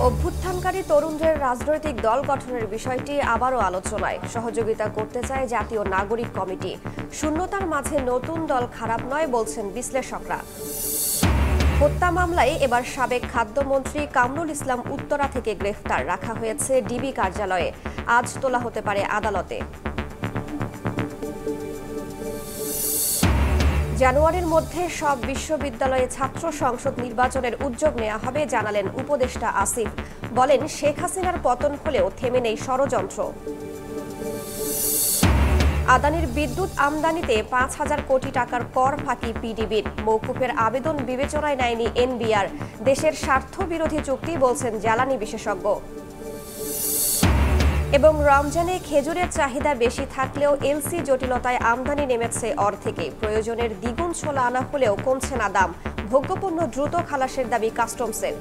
অভ্যুত্থানকারী তরুণদের রাজনৈতিক দল গঠনের বিষয়টি আবারও আলোচনায়। সহযোগিতা করতে চায় জাতীয় নাগরিক কমিটি। শূন্যতার মাঝে নতুন দল খারাপ নয় বলছেন বিশ্লেষকরা। হত্যা মামলায় এবার সাবেক খাদ্যমন্ত্রী কামরুল ইসলাম উত্তরা থেকে গ্রেফতার রাখা হয়েছে ডিবি কার্যালয়ে। আজ তোলা হতে পারে আদালতে। জানুয়ারির মধ্যে সব বিশ্ববিদ্যালয়ে ছাত্র সংসদ নির্বাচনের উদ্যোগ নেওয়া হবে জানালেন উপদেষ্টা আসিফ। বলেন, শেখ হাসিনার পতন হলেও থেমে নেই ষড়যন্ত্র। আদানির বিদ্যুৎ আমদানিতে ৫,০০০ কোটি টাকার কর ফাঁকি পিডিবির। মওকুফের আবেদন বিবেচনায় নেয়নি এনবিআর। দেশের স্বার্থবিরোধী চুক্তি বলছেন জ্বালানি বিশেষজ্ঞ। এবং রমজানে খেজুরের চাহিদা বেশি থাকলেও এলসি জটিলতায় আমদানি নেমেছে অর্ধেকে। প্রয়োজনের দ্বিগুণ ছোলা আনা হলেও কমছে না দাম। ভোগ্যপণ্য দ্রুত খালাসের দাবি কাস্টমসের।